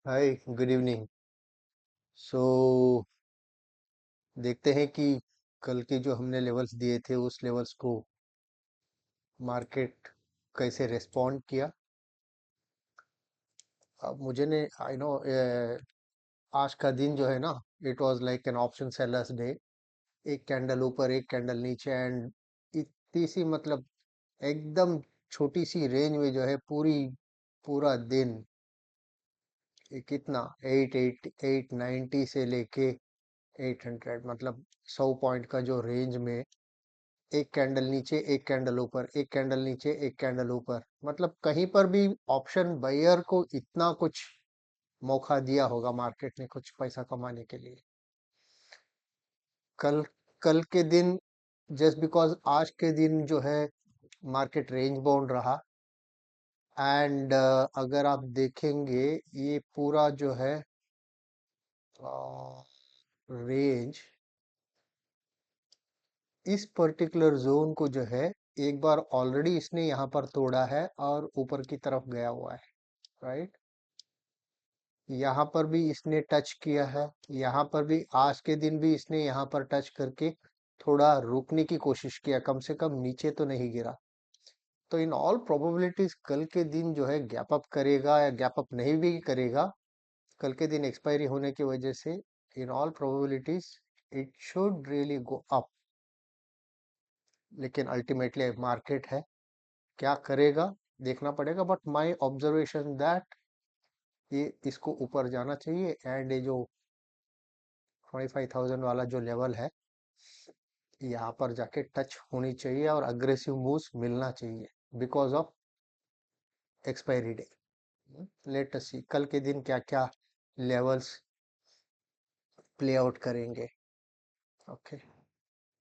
हाय, good evening. सो देखते हैं कि कल के जो हमने लेवल्स दिए थे उस लेवल्स को मार्केट कैसे रिस्पॉन्ड किया। अब मुझे ने आई नो आज का दिन जो है ना, it was like an option sellers day. एक कैंडल ऊपर एक कैंडल नीचे एंड इतनी सी मतलब एकदम छोटी सी रेंज में जो है पूरा दिन कितना 890 से लेके 800 मतलब 100 पॉइंट का जो रेंज में एक कैंडल नीचे एक कैंडल ऊपर एक कैंडल नीचे एक कैंडल ऊपर, मतलब कहीं पर भी ऑप्शन बायर को इतना कुछ मौका दिया होगा मार्केट ने कुछ पैसा कमाने के लिए। कल कल के दिन जस्ट बिकॉज आज के दिन जो है मार्केट रेंज बाउंड रहा एंड अगर आप देखेंगे ये पूरा जो है रेंज इस पर्टिकुलर जोन को जो है एक बार ऑलरेडी इसने यहाँ पर तोड़ा है और ऊपर की तरफ गया हुआ है, राइट। यहाँ पर भी इसने टच किया है, यहाँ पर भी आज के दिन भी इसने यहाँ पर टच करके थोड़ा रुकने की कोशिश किया, कम से कम नीचे तो नहीं गिरा। तो इन ऑल प्रोबेबिलिटीज कल के दिन जो है गैप अप करेगा या गैप अप नहीं भी करेगा, कल के दिन एक्सपायरी होने की वजह से in all probabilities it should really go up. लेकिन अल्टीमेटली मार्केट है, क्या करेगा देखना पड़ेगा, बट माय ऑब्जर्वेशन दैट ये इसको ऊपर जाना चाहिए एंड ये जो 25,000 वाला जो लेवल है यहाँ पर जाके टच होनी चाहिए और अग्रेसिव मूव्स मिलना चाहिए because of expiry day. Let us see कल के दिन क्या क्या लेवल्स प्ले आउट करेंगे। ओके,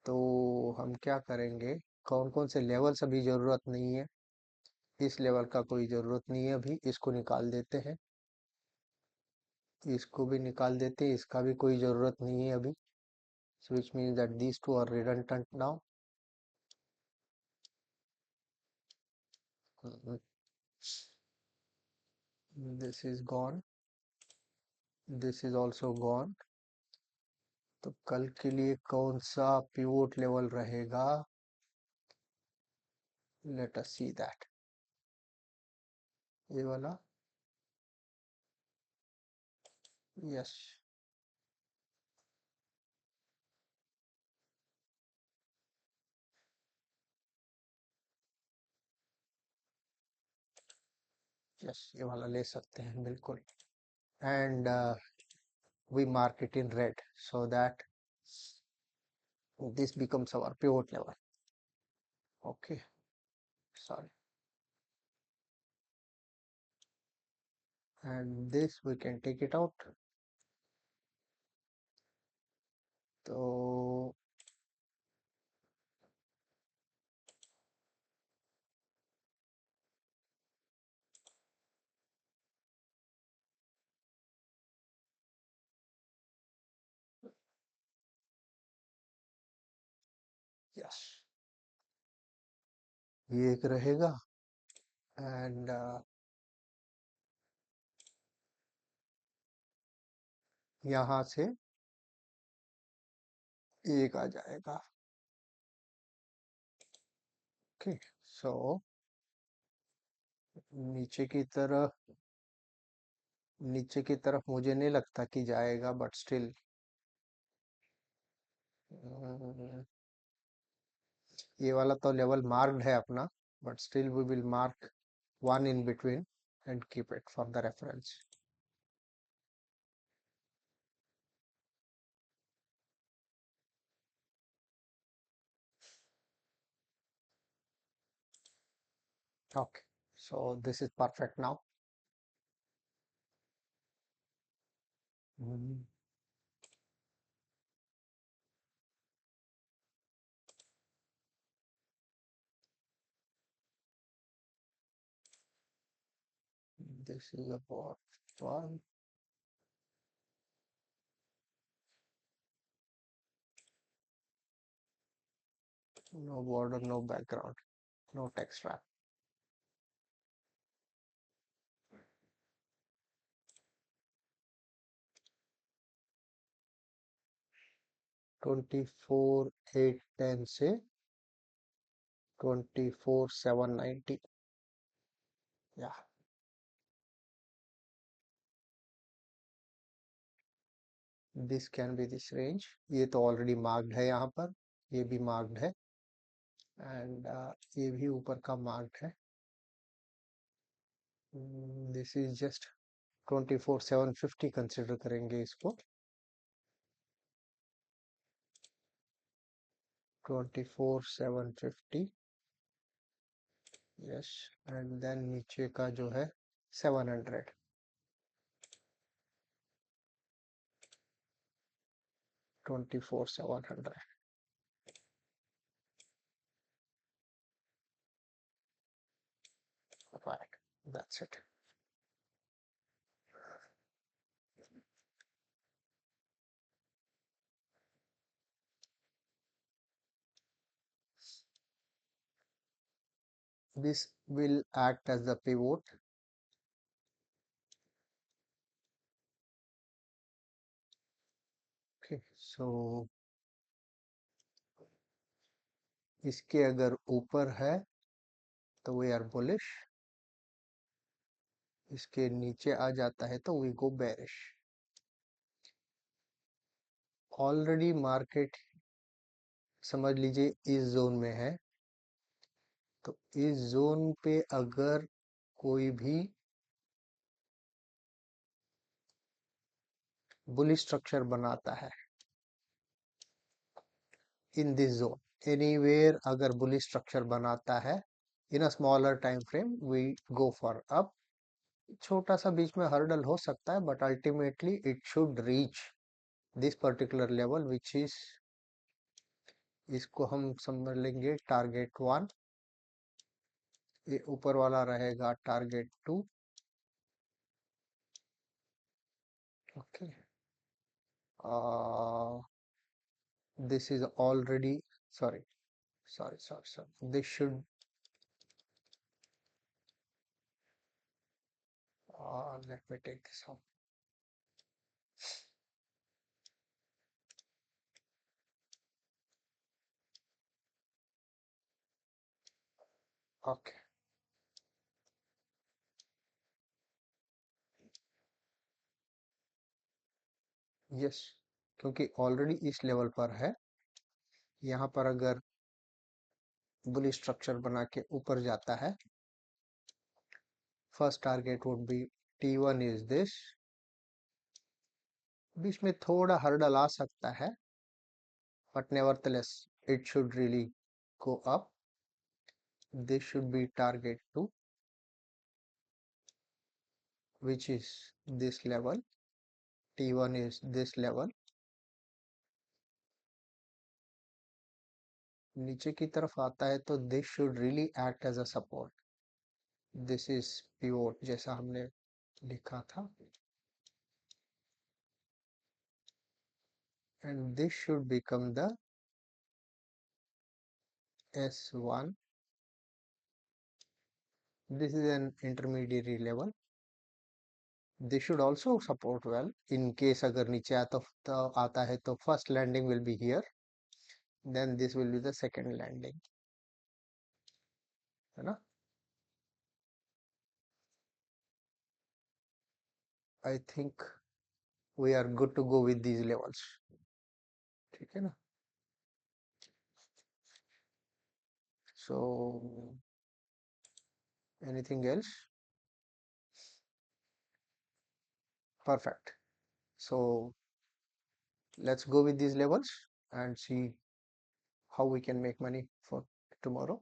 तो हम क्या करेंगे, कौन कौन से लेवल्स अभी जरूरत नहीं है, इस लेवल का कोई जरूरत नहीं है अभी, इसको निकाल देते हैं, इसको भी निकाल देते हैं, इसका भी कोई जरूरत नहीं है अभी। So which means that these two are redundant now. Mhm. This is gone. This is also gone. तो कल के लिए कौन सा पिवोट लेवल रहेगा, लेट अस सी दैट। ये वाला, यस, यस ये वाला ले सकते हैं बिल्कुल। And we mark it in red so that this becomes our pivot level. Okay, sorry, and this we can take it out. तो यस ये एक रहेगा एंड यहाँ से एक आ जाएगा। ओके, सो नीचे की तरफ नीचे की तरफ मुझे नहीं लगता कि जाएगा, बट स्टिल ये वाला तो लेवल मार्क्ड है अपना, but still we will mark one in between and keep it for the reference. Okay, so this is perfect now. Mm, this is about one. No border, no background, no text wrap. 24,810 से 24,790. या this can be this range. ये तो already marked है यहाँ पर, ये भी marked है, एंड ये भी ऊपर का मार्क्ड है. दिस इज जस्ट 24,750 कंसिडर करेंगे इसको. 24,750. यस. एंड देन नीचे का जो है 700. 24,700. Right. That's it. This will act as the pivot. Okay. So इसके अगर ऊपर है तो we are bullish. इसके नीचे आ जाता है तो we go bearish. Already market समझ लीजिए इस जोन में है, तो इस जोन पे अगर कोई भी बुलिश स्ट्रक्चर बनाता है इन दिस जोन एनीवेयर, अगर बुलिश स्ट्रक्चर बनाता है in a smaller time frame, we go for up. छोटा सा बीच में हर्डल हो सकता है, but ultimately it should reach this particular level which is, इसको हम समझ लेंगे टारगेट 1. ये ऊपर वाला रहेगा target 2. Okay. This is already, sorry sorry, this should let me take this out. Okay. Yes. क्योंकि ऑलरेडी इस लेवल पर है, यहाँ पर अगर बुलिश स्ट्रक्चर बना के ऊपर जाता है, first target would be T1 is this. बीच में थोड़ा हर्डल आ सकता है, but nevertheless it should really go up. This should be target 2, which is this level. T1 is this level. नीचे की तरफ आता है तो this should really act as a support. This is pivot जैसा हमने लिखा था, and this should become the S1. This is an intermediary level. This should also support well. In case अगर नीचे आता है तो first landing will be here, then this will be the second landing, है ना. I think we are good to go with these levels. ठीक है ना. So anything else? Perfect. So let's go with these levels and see how we can make money for tomorrow.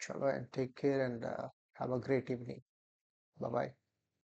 Chalo, and take care, and have a great evening. Bye bye.